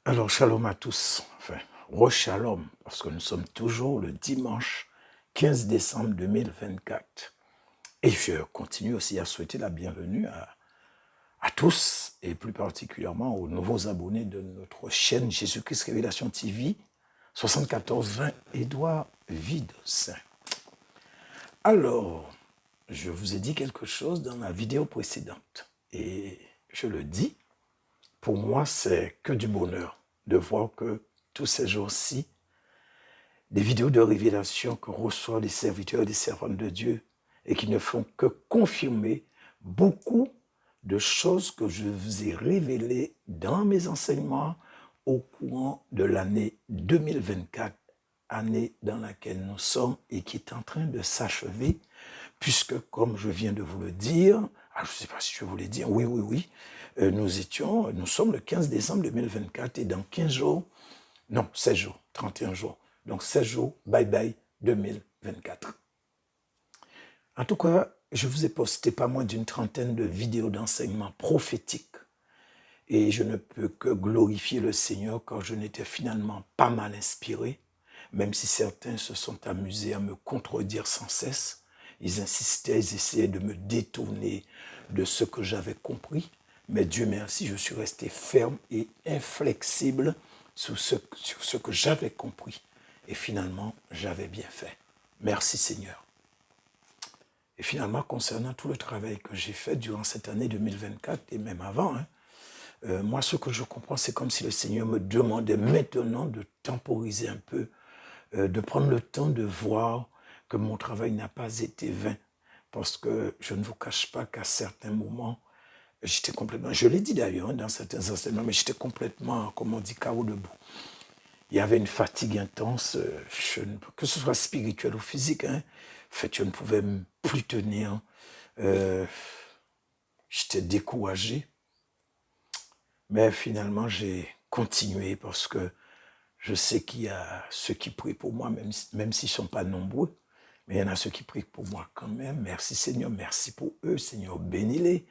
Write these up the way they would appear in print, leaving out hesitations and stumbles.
Alors, shalom à tous, enfin, re-shalom, parce que nous sommes toujours le dimanche 15 décembre 2024. Et je continue aussi à souhaiter la bienvenue à tous, et plus particulièrement aux nouveaux abonnés de notre chaîne Jésus-Christ Révélation TV, 7420 Édouard Videos. Alors, je vous ai dit quelque chose dans la vidéo précédente, et je le dis, pour moi, c'est que du bonheur de voir que tous ces jours-ci, des vidéos de révélation que reçoivent les serviteurs et les servantes de Dieu et qui ne font que confirmer beaucoup de choses que je vous ai révélées dans mes enseignements au courant de l'année 2024, année dans laquelle nous sommes et qui est en train de s'achever, puisque, comme je viens de vous le dire, je ne sais pas si je vous l'ai dit, oui, nous sommes le 15 décembre 2024 et dans 15 jours, non, 16 jours, 31 jours, donc 16 jours, bye bye 2024. En tout cas, je vous ai posté pas moins d'une trentaine de vidéos d'enseignement prophétique et je ne peux que glorifier le Seigneur car je n'étais finalement pas mal inspiré, même si certains se sont amusés à me contredire sans cesse. Ils insistaient, ils essayaient de me détourner de ce que j'avais compris. Mais Dieu merci, je suis resté ferme et inflexible sur ce que j'avais compris. Et finalement, j'avais bien fait. Merci Seigneur. Et finalement, concernant tout le travail que j'ai fait durant cette année 2024 et même avant, moi, ce que je comprends, c'est comme si le Seigneur me demandait maintenant de temporiser un peu, de prendre le temps de voir que mon travail n'a pas été vain. Parce que je ne vous cache pas qu'à certains moments, j'étais complètement, je l'ai dit d'ailleurs dans certains enseignements, mais j'étais complètement, comme on dit, KO debout. Il y avait une fatigue intense, que ce soit spirituel ou physique. En fait, je ne pouvais plus tenir. J'étais découragé. Mais finalement, j'ai continué parce que je sais qu'il y a ceux qui prient pour moi, même s'ils ne sont pas nombreux. Mais il y en a ceux qui prient pour moi quand même. Merci Seigneur, merci pour eux. Seigneur, bénis-les.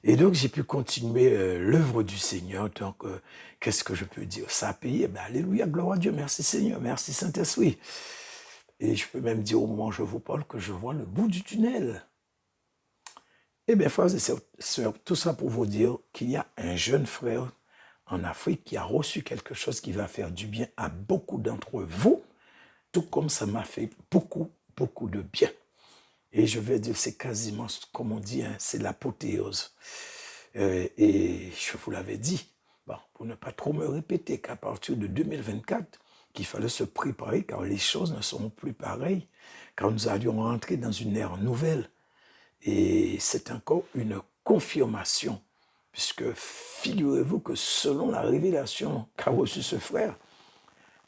Et donc, j'ai pu continuer l'œuvre du Seigneur. Donc, qu'est-ce que je peux dire? Ça a payé. Ben, alléluia, gloire à Dieu. Merci Seigneur, merci Saint-Esprit. Et je peux même dire au moment où je vous parle que je vois le bout du tunnel. Eh bien, frères et sœurs, tout ça pour vous dire qu'il y a un jeune frère en Afrique qui a reçu quelque chose qui va faire du bien à beaucoup d'entre vous, tout comme ça m'a fait beaucoup, beaucoup de bien. Et je vais dire, c'est quasiment, comme on dit, c'est l'apothéose. Et je vous l'avais dit, bon, pour ne pas trop me répéter, qu'à partir de 2024, qu'il fallait se préparer car les choses ne seront plus pareilles, car nous allions rentrer dans une ère nouvelle. Et c'est encore une confirmation, puisque figurez-vous que selon la révélation qu'a reçue ce frère,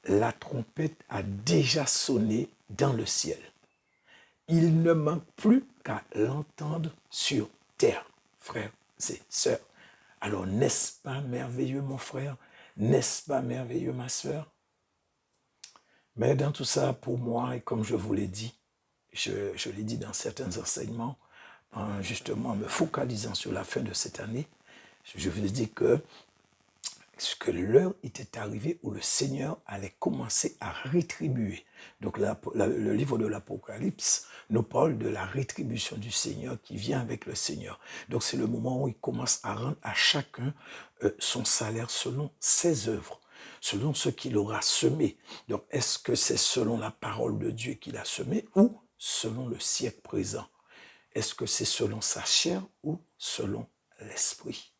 la trompette a déjà sonné dans le ciel. Il ne manque plus qu'à l'entendre sur terre, frères et sœurs. Alors, n'est-ce pas merveilleux, mon frère? N'est-ce pas merveilleux, ma sœur? Mais dans tout ça, pour moi, et comme je vous l'ai dit, je l'ai dit dans certains enseignements, en justement me focalisant sur la fin de cette année, je vous ai dit que l'heure était arrivée où le Seigneur allait commencer à rétribuer. Donc le livre de l'Apocalypse nous parle de la rétribution du Seigneur qui vient avec le Seigneur. Donc c'est le moment où il commence à rendre à chacun son salaire selon ses œuvres, selon ce qu'il aura semé. Donc est-ce que c'est selon la parole de Dieu qu'il a semé ou selon le siècle présent? Est-ce que c'est selon sa chair ou selon l'esprit?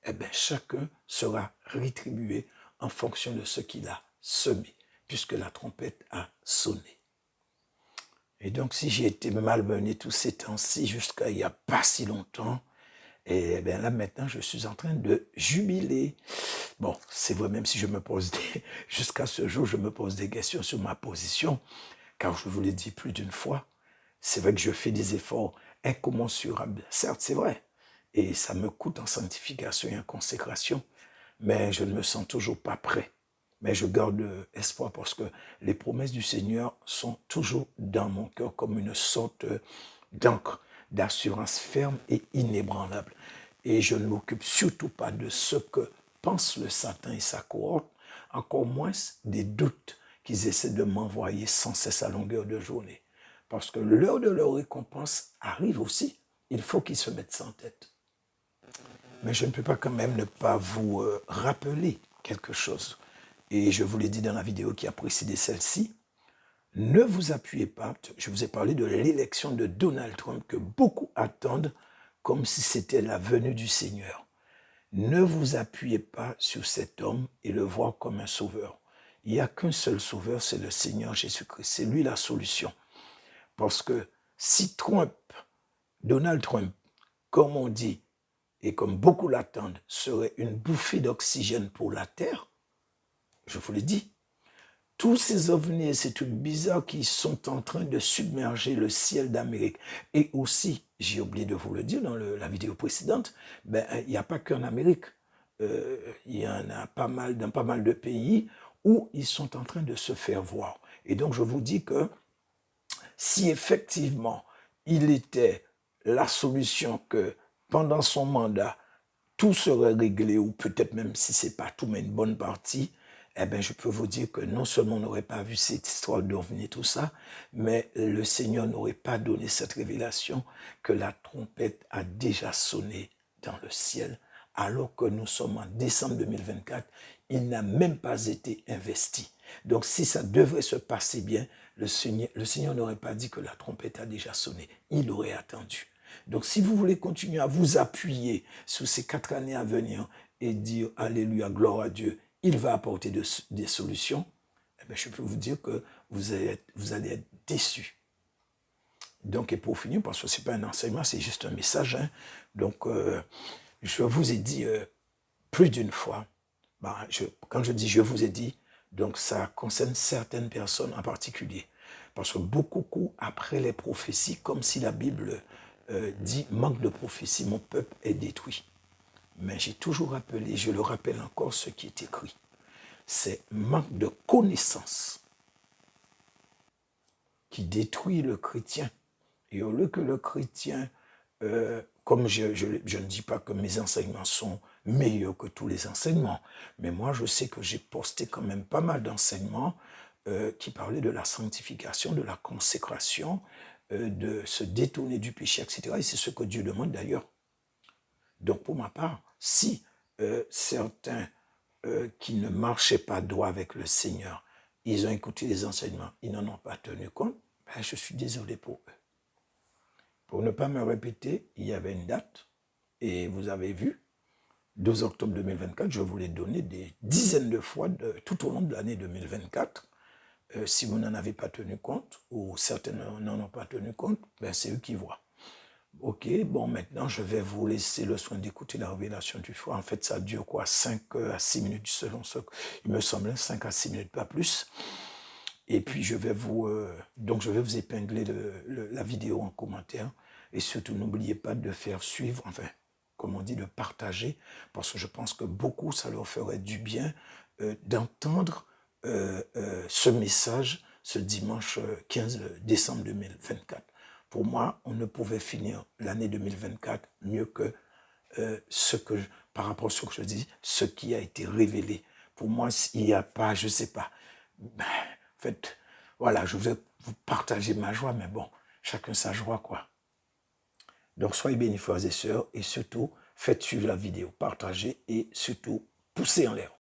Eh bien, chacun sera rétribué en fonction de ce qu'il a semé, puisque la trompette a sonné. Et donc, si j'ai été malmené tous ces temps-ci, jusqu'à il n'y a pas si longtemps, et bien là, maintenant, je suis en train de jubiler. Bon, c'est vrai, même si je me pose jusqu'à ce jour, je me pose des questions sur ma position, car je vous l'ai dit plus d'une fois, c'est vrai que je fais des efforts incommensurables. Certes, c'est vrai. Et ça me coûte en sanctification et en consécration. Mais je ne me sens toujours pas prêt. Mais je garde espoir parce que les promesses du Seigneur sont toujours dans mon cœur comme une sorte d'encre, d'assurance ferme et inébranlable. Et je ne m'occupe surtout pas de ce que pense le Satan et sa cohorte, encore moins des doutes qu'ils essaient de m'envoyer sans cesse à longueur de journée. Parce que l'heure de leur récompense arrive aussi. Il faut qu'ils se mettent ça en tête. Mais je ne peux pas quand même ne pas vous rappeler quelque chose. Et je vous l'ai dit dans la vidéo qui a précédé celle-ci. Ne vous appuyez pas, je vous ai parlé de l'élection de Donald Trump que beaucoup attendent comme si c'était la venue du Seigneur. Ne vous appuyez pas sur cet homme et le voir comme un sauveur. Il n'y a qu'un seul sauveur, c'est le Seigneur Jésus-Christ. C'est lui la solution. Parce que si Donald Trump, comme on dit, et comme beaucoup l'attendent, serait une bouffée d'oxygène pour la Terre, je vous l'ai dit, tous ces ovnis et ces trucs bizarres qui sont en train de submerger le ciel d'Amérique. Et aussi, j'ai oublié de vous le dire dans la vidéo précédente, il n'y a pas qu'en Amérique. Il y en a pas mal dans pas mal de pays où ils sont en train de se faire voir. Et donc, je vous dis que si effectivement, il était la solution que pendant son mandat, tout serait réglé, ou peut-être même si ce n'est pas tout, mais une bonne partie, eh bien, je peux vous dire que non seulement on n'aurait pas vu cette histoire d'OVNI, tout ça, mais le Seigneur n'aurait pas donné cette révélation que la trompette a déjà sonné dans le ciel, alors que nous sommes en décembre 2024, il n'a même pas été investi. Donc, si ça devrait se passer bien, le Seigneur n'aurait pas dit que la trompette a déjà sonné. Il aurait attendu. Donc, si vous voulez continuer à vous appuyer sur ces 4 années à venir et dire « Alléluia, gloire à Dieu », il va apporter des solutions, eh bien, je peux vous dire que vous allez être déçus. Donc, et pour finir, parce que ce n'est pas un enseignement, c'est juste un message. Hein. Donc, je vous ai dit plus d'une fois, quand je dis « je vous ai dit », donc ça concerne certaines personnes en particulier. Parce que beaucoup, après les prophéties, comme si la Bible dit « manque de prophétie, mon peuple est détruit ». Mais j'ai toujours rappelé, je le rappelle encore, ce qui est écrit. C'est manque de connaissance qui détruit le chrétien. Et au lieu que le chrétien, comme je ne dis pas que mes enseignements sont meilleurs que tous les enseignements, mais moi je sais que j'ai posté quand même pas mal d'enseignements qui parlaient de la sanctification, de la consécration, de se détourner du péché, etc. Et c'est ce que Dieu demande d'ailleurs. Donc pour ma part, si certains qui ne marchaient pas droit avec le Seigneur, ils ont écouté les enseignements, ils n'en ont pas tenu compte, je suis désolé pour eux. Pour ne pas me répéter, il y avait une date, et vous avez vu, 12 octobre 2024, je vous l'ai donné des dizaines de fois tout au long de l'année 2024. Si vous n'en avez pas tenu compte, ou certains n'en ont pas tenu compte, c'est eux qui voient. Ok, bon, maintenant, je vais vous laisser le soin d'écouter la révélation du soir. En fait, ça dure quoi, 5 à 6 minutes, selon ce il me semblait, 5 à 6 minutes, pas plus. Et puis, je vais vous épingler la vidéo en commentaire. Et surtout, n'oubliez pas de faire suivre, enfin, comme on dit, de partager, parce que je pense que beaucoup, ça leur ferait du bien d'entendre ce message ce dimanche 15 décembre 2024. Pour moi, on ne pouvait finir l'année 2024 mieux que par rapport à ce que je dis, ce qui a été révélé. Pour moi, il n'y a pas, je ne sais pas. En fait, voilà, je voulais vous partager ma joie, mais bon, chacun sa joie, quoi. Donc, soyez bénis, frères et sœurs, et surtout, faites suivre la vidéo, partagez et surtout, poussez en l'air.